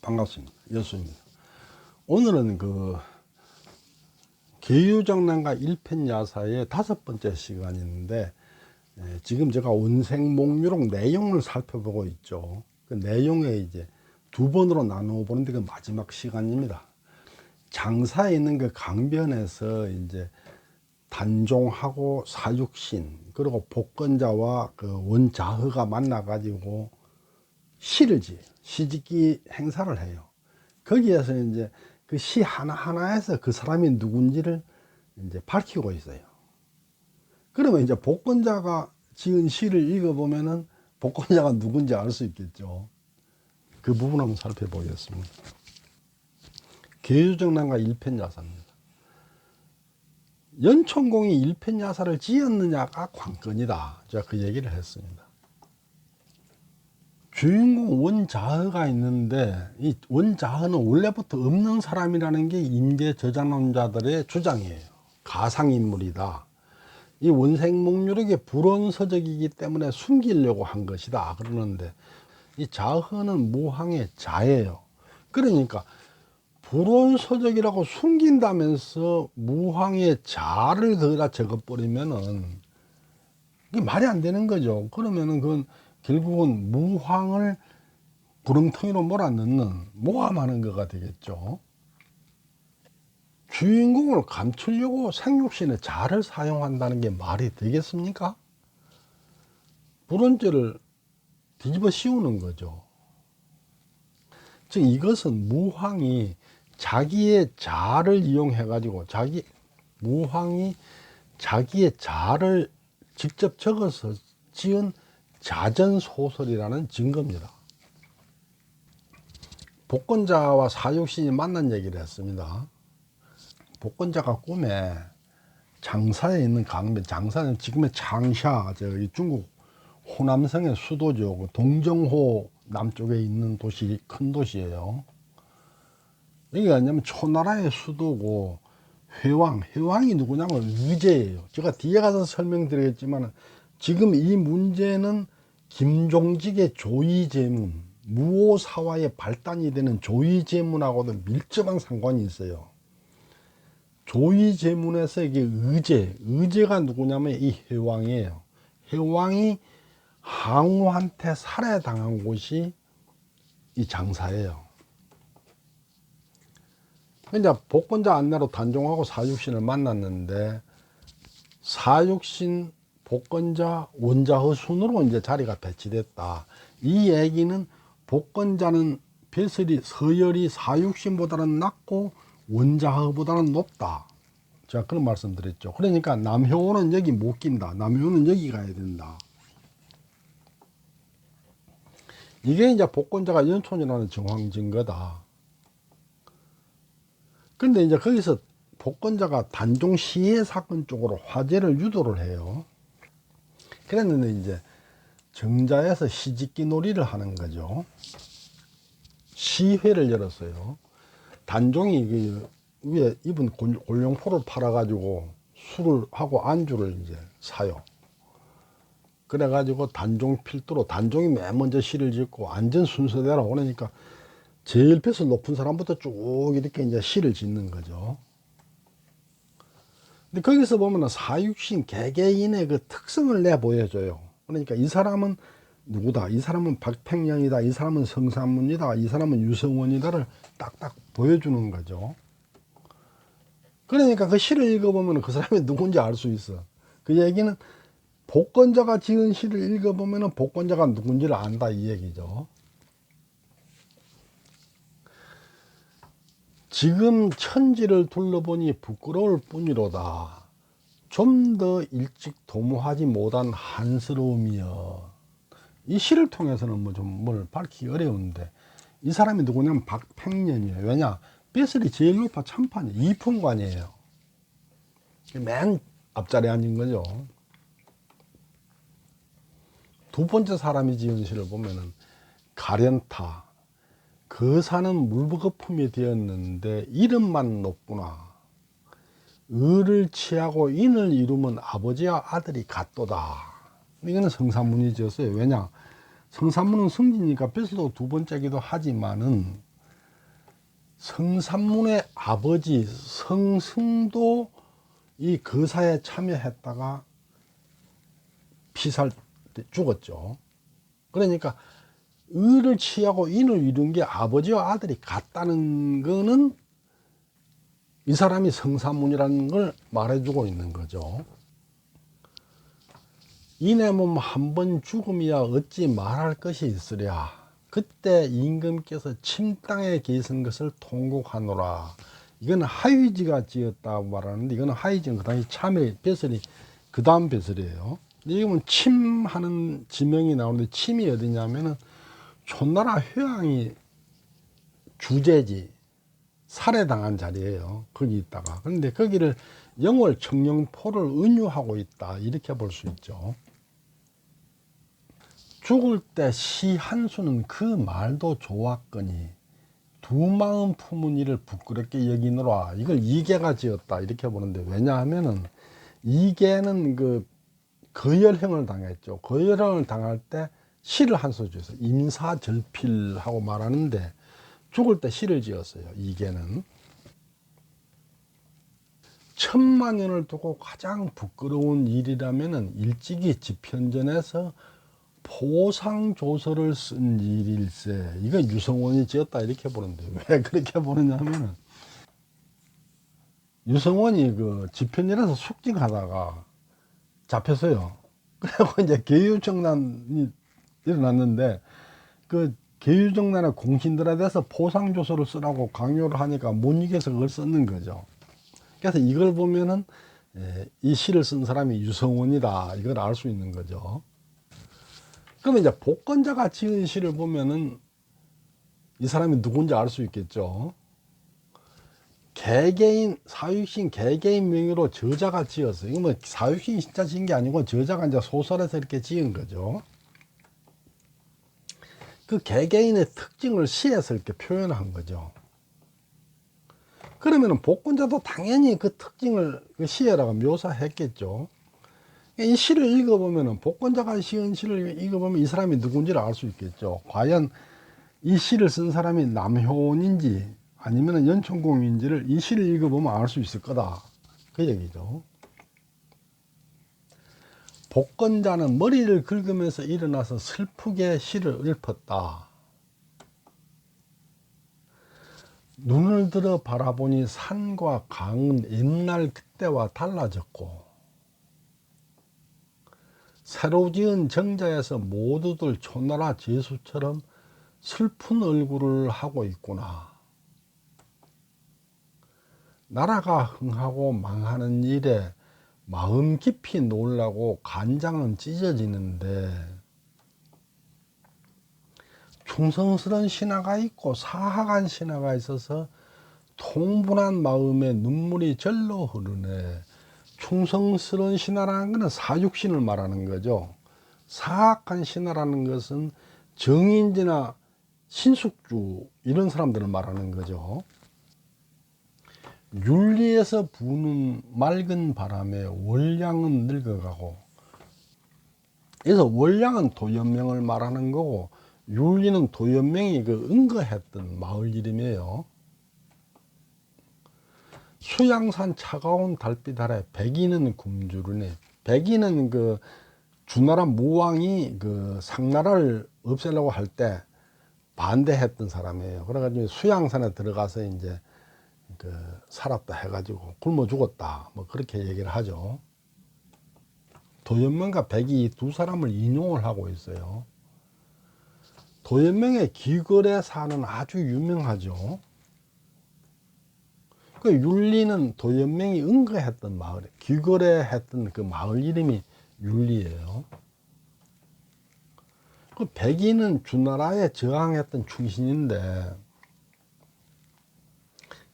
반갑습니다. 여수입니다. 오늘은 계유정난과 일편야사의 5번째 시간인데, 지금 제가 원생목류록 내용을 살펴보고 있죠. 그 내용에 이제 2번으로 나누어 보는데 그 마지막 시간입니다. 장사에 있는 그 강변에서 이제 단종하고 사육신 그리고 복권자와 그 원자허가 만나 가지고 시를 지어요. 시짓기 행사를 해요. 거기에서 이제 그 시 하나하나에서 그 사람이 누군지를 이제 밝히고 있어요. 그러면 이제 복권자가 지은 시를 읽어보면은 복권자가 누군지 알 수 있겠죠. 그 부분 한번 살펴보겠습니다. 계유정난과 일편야사입니다. 연천공이 일편야사를 지었느냐가 관건이다. 제가 그 얘기를 했습니다. 주인공 원자허가 있는데, 이 원자허는 원래부터 없는 사람이라는 게 인재 저작론자들의 주장이에요. 가상인물이다. 이 원생목류록의 불원서적이기 때문에 숨기려고 한 것이다 그러는데, 이 자허는 무항의 자예요. 그러니까 불원서적이라고 숨긴다면서 무항의 자를 거기다 적어버리면은 이게 말이 안 되는 거죠. 그러면은 그건 결국은 무황을 구렁텅이로 몰아넣는 모함하는 거가 되겠죠. 주인공을 감추려고 생육신의 자를 사용한다는 게 말이 되겠습니까? 불원죄를 뒤집어 씌우는 거죠. 즉 이것은 무황이 자기의 자를 이용해 가지고 무황이 자기의 자를 직접 적어서 지은 자전소설이라는 증거입니다. 복권자와 사육신이 만난 얘기를 했습니다. 복권자가 꿈에 장사에 있는 강변, 장사는 지금의 창샤, 저기 중국 호남성의 수도죠. 동정호 남쪽에 있는 도시, 큰 도시예요. 여기가 왜냐면 초나라의 수도고, 회왕이 누구냐면 의제예요. 제가 뒤에 가서 설명드리겠지만, 지금 이 문제는 김종직의 조이제문, 무오사화의 발단이 되는 조이제문하고도 밀접한 상관이 있어요. 조이제문에서 이게 의제가 누구냐면 이 회왕이에요. 회왕이 항우한테 살해당한 곳이 이 장사예요. 이제 복권자 안내로 단종하고 사육신을 만났는데, 사육신, 복권자, 원자허 순으로 이제 자리가 배치됐다. 이 얘기는 복권자는 서열이 사육신보다는 낮고 원자허보다는 높다. 제가 그런 말씀 드렸죠. 그러니까 남효는 여기 못 낀다. 남효는 여기 가야 된다. 이게 이제 복권자가 연촌이라는 정황 증거다. 근데 이제 거기서 복권자가 단종 시해 사건 쪽으로 화제를 유도를 해요. 그랬는데 이제 정자에서 시짓기 놀이를 하는 거죠. 시회를 열었어요. 단종이 위에 입은 골룡포를 팔아가지고 술을 하고 안주를 이제 사요. 그래가지고 단종 필두로 단종이 맨 먼저 시를 짓고 안전 순서대로 오니까 제일 벼슬 높은 사람부터 쭉 이렇게 이제 시를 짓는 거죠. 근데 거기서 보면은 사육신 개개인의 그 특성을 내 보여줘요. 그러니까 이 사람은 누구다, 이 사람은 박팽년이다, 이 사람은 성삼문이다, 이 사람은 유성원이다를 딱딱 보여주는 거죠. 그러니까 그 시를 읽어보면 그 사람이 누군지 알 수 있어. 그 얘기는 복권자가 지은 시를 읽어보면 복권자가 누군지를 안다 이 얘기죠. 지금 천지를 둘러보니 부끄러울 뿐이로다. 좀 더 일찍 도모하지 못한 한스러움이여. 이 시를 통해서는 뭘 밝히기 어려운데, 이 사람이 누구냐면 박팽년이에요. 왜냐? 벼슬이 제일 높아 참판이에요. 이품관이에요. 맨 앞자리에 앉은 거죠. 두 번째 사람이 지은 시를 보면은 가련타, 거사는 물거품이 되었는데 이름만 높구나. 을을 취하고 인을 이루면 아버지와 아들이 같도다. 이거는 성삼문이 지었어요. 왜냐? 성삼문은 성지니까 벼슬도 두 번째기도 하지만은 성삼문의 아버지 성승도 이 거사에 참여했다가 피살 때 죽었죠. 그러니까 의를 취하고 인을 이룬 게 아버지와 아들이 같다는 거는 이 사람이 성삼문이라는 걸 말해주고 있는 거죠. 이내 몸 한 번 죽음이야 어찌 말할 것이 있으랴. 그때 임금께서 침땅에 계신 것을 통곡하노라. 이건 하위지가 지었다고 말하는데, 이거는 하위지는 그 당시 참의 벼슬이 그 다음 벼슬이에요. 여기 보면 침하는 지명이 나오는데, 침이 어디냐면은 초나라 회왕이 주제지, 살해당한 자리예요. 거기 있다가. 그런데 거기를 영월 청령포를 은유하고 있다, 이렇게 볼 수 있죠. 죽을 때 시 한 수는 그 말도 좋았거니 두 마음 품은 이를 부끄럽게 여기노라. 이걸 이계가 지었다, 이렇게 보는데, 왜냐하면은 이계는 그 거열형을 당했죠. 거열형을 당할 때 시를 한 수 지었어요. 임사절필하고 말하는데, 죽을 때 시를 지었어요. 이계는. 천만년을 두고 가장 부끄러운 일이라면은 일찍이 집현전에서 포상조서를 쓴 일일세. 이거 유성원이 지었다, 이렇게 보는데, 왜 그렇게 보느냐면은 유성원이 그 집현전에서 숙직하다가 잡혔어요. 그래고 이제 계유정난이 일어났는데, 그 계유정난의 공신들에 대해서 포상조서를 쓰라고 강요를 하니까 못 이겨서 그걸 썼는 거죠. 그래서 이걸 보면은 이 시를 쓴 사람이 유성원이다, 이걸 알 수 있는 거죠. 그러면 이제 복권자가 지은 시를 보면은 이 사람이 누군지 알 수 있겠죠. 개개인, 사육신 개개인 명의로 저자가 지었어요. 이거 뭐 사육신이 진짜 지은 게 아니고 저자가 이제 소설에서 이렇게 지은 거죠. 그 개개인의 특징을 시에서 이렇게 표현한 거죠. 그러면은 복권자도 당연히 그 특징을 그 시에다가 묘사했겠죠. 이 시를 읽어보면은, 복권자가 지은 시를 읽어보면 이 사람이 누군지를 알 수 있겠죠. 과연 이 시를 쓴 사람이 남효원인지 아니면 연천공인지를 이 시를 읽어보면 알 수 있을 거다, 그 얘기죠. 복권자는 머리를 긁으면서 일어나서 슬프게 시를 읊었다. 눈을 들어 바라보니 산과 강은 옛날 그때와 달라졌고, 새로 지은 정자에서 모두들 초나라 제수처럼 슬픈 얼굴을 하고 있구나. 나라가 흥하고 망하는 일에 마음 깊이 놀라고 간장은 찢어지는데, 충성스러운 신하가 있고 사악한 신하가 있어서 통분한 마음에 눈물이 절로 흐르네. 충성스러운 신하라는 것은 사육신을 말하는 거죠. 사악한 신하라는 것은 정인지나 신숙주, 이런 사람들을 말하는 거죠. 윤리에서 부는 맑은 바람에 월량은 늙어가고, 그래서 월량은 도연명을 말하는 거고, 윤리는 도연명이 그 응거했던 마을 이름이에요. 수양산 차가운 달빛 아래 백인은 굶주르네. 백인은 그 주나라 무왕이 그 상나라를 없애려고 할 때 반대했던 사람이에요. 그래가지고 수양산에 들어가서 이제 그 살았다 해가지고 굶어 죽었다, 뭐 그렇게 얘기를 하죠. 도연명과 백이 두 사람을 인용을 하고 있어요. 도연명의 귀걸의 산은 아주 유명하죠. 그 윤리는 도연명이 응거했던 마을, 귀걸에 했던 그 마을 이름이 윤리예요. 그 백인은 주나라에 저항했던 충신인데,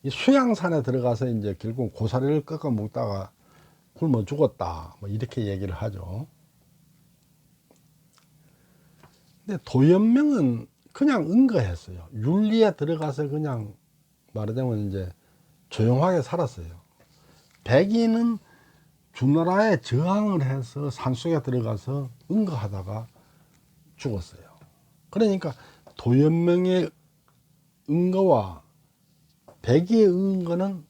이 수양산에 들어가서 이제 결국 고사리를 꺾어 먹다가 굶어 죽었다, 뭐 이렇게 얘기를 하죠. 근데 도연명은 그냥 응거했어요. 윤리에 들어가서 그냥 말하자면 이제 조용하게 살았어요. 백인은 주나라에 저항을 해서 산속에 들어가서 응거하다가 죽었어요. 그러니까 도연명의 응거와 백이에 은 거는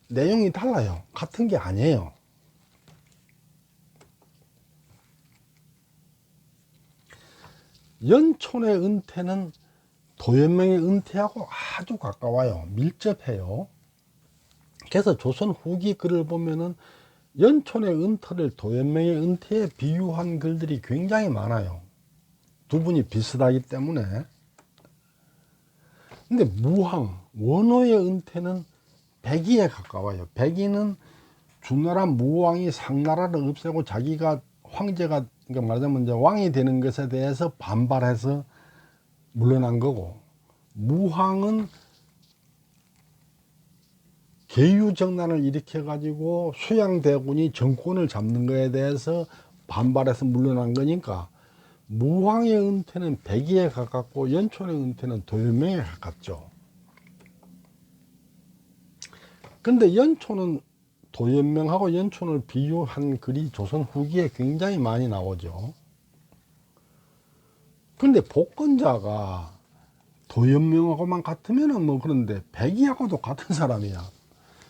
내용이 달라요. 같은 게 아니에요. 연촌의 은퇴는 도연명의 은퇴하고 아주 가까워요. 밀접해요. 그래서 조선 후기 글을 보면은 연촌의 은퇴를 도연명의 은퇴에 비유한 글들이 굉장히 많아요. 두 분이 비슷하기 때문에. 근데 무황, 원호의 은퇴는 백의에 가까워요. 백의는 주나라 무왕이 상나라를 없애고 자기가 황제가, 그러니까 말하자면 이제 왕이 되는 것에 대해서 반발해서 물러난 거고, 무황은 계유정난을 일으켜 가지고 수양대군이 정권을 잡는 거에 대해서 반발해서 물러난 거니까, 무황의 은퇴는 백의에 가깝고 연촌의 은퇴는 도연명에 가깝죠. 근데 연촌은 도연명하고 연촌을 비유한 글이 조선 후기에 굉장히 많이 나오죠. 근데 복권자가 도연명하고만 같으면은 뭐 그런데 백의하고도 같은 사람이야.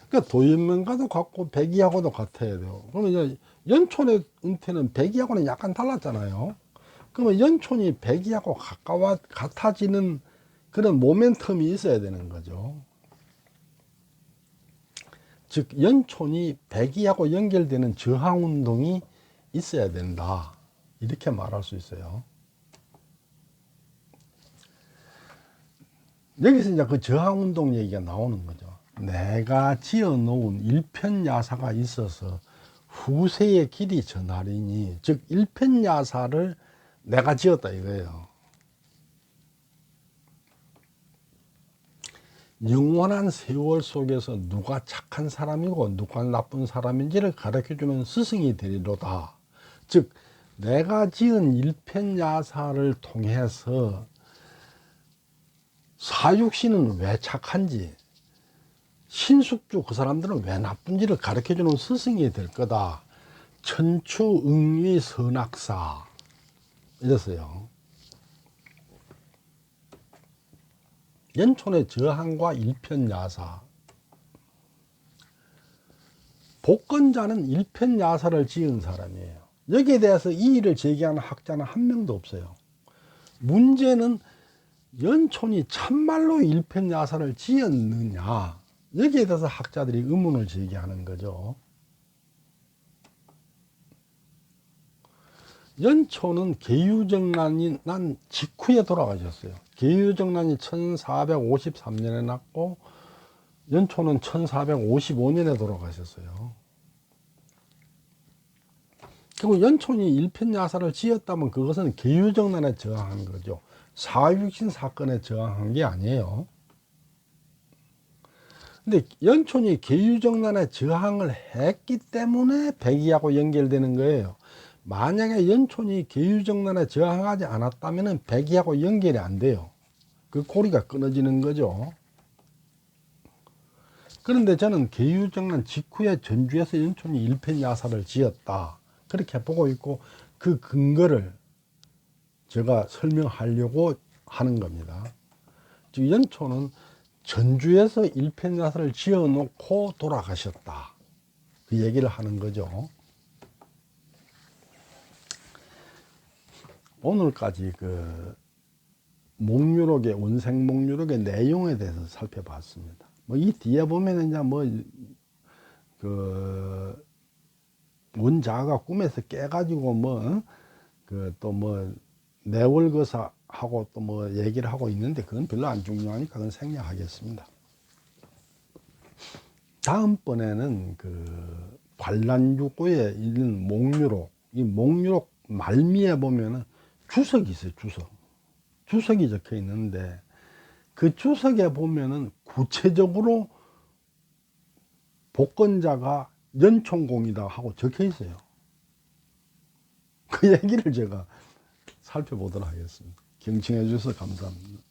그러니까 도연명과도 같고 백의하고도 같아야 돼요. 그러면 이제 연촌의 은퇴는 백의하고는 약간 달랐잖아요. 그러면 연촌이 백의하고 같아지는 그런 모멘텀이 있어야 되는 거죠. 즉 연촌이 백의하고 연결되는 저항운동이 있어야 된다, 이렇게 말할 수 있어요. 여기서 이제 그 저항운동 얘기가 나오는 거죠. 내가 지어놓은 일편야사가 있어서 후세의 길이 전하리니, 즉 일편야사를 내가 지었다 이거예요. 영원한 세월 속에서 누가 착한 사람이고 누가 나쁜 사람인지를 가르쳐주는 스승이 되리로다. 즉 내가 지은 일편야사를 통해서 사육신은 왜 착한지, 신숙주 그 사람들은 왜 나쁜지를 가르쳐주는 스승이 될 거다. 천추응위 선악사 이랬어요. 연촌의 저항과 일편야사. 복권자는 일편야사를 지은 사람이에요. 여기에 대해서 이의를 제기하는 학자는 한 명도 없어요. 문제는 연촌이 참말로 일편야사를 지었느냐, 여기에 대해서 학자들이 의문을 제기하는 거죠. 연촌은 계유정난이 난 직후에 돌아가셨어요. 계유정난이 1453년에 났고 연촌은 1455년에 돌아가셨어요. 그리고 연촌이 일편야사를 지었다면 그것은 계유정난에 저항한 거죠. 사육신 사건에 저항한 게 아니에요. 근데 연촌이 계유정난에 저항을 했기 때문에 백의하고 연결되는 거예요. 만약에 연촌이 계유정난에 저항하지 않았다면 백의하고 연결이 안 돼요. 그 고리가 끊어지는 거죠. 그런데 저는 계유정난 직후에 전주에서 연촌이 일편야사를 지었다, 그렇게 보고 있고, 그 근거를 제가 설명하려고 하는 겁니다. 즉 연촌은 전주에서 일편야사를 지어 놓고 돌아가셨다, 그 얘기를 하는 거죠. 오늘까지 그 목유록의, 원생목유록의 내용에 대해서 살펴봤습니다. 뭐 이 뒤에 보면은 이제 뭐 그 원자가 꿈에서 깨가지고 뭐 그 또 뭐 내월거사하고 또 뭐 얘기를 하고 있는데 그건 별로 안 중요하니까 그건 생략하겠습니다. 다음번에는 그 관란유고에 있는 목유록, 이 목유록 말미에 보면은 주석이 있어요. 주석이 적혀 있는데 그 주석에 보면은 구체적으로 복권자가 연촌공이다 하고 적혀 있어요. 그 얘기를 제가 살펴보도록 하겠습니다. 경청해 주셔서 감사합니다.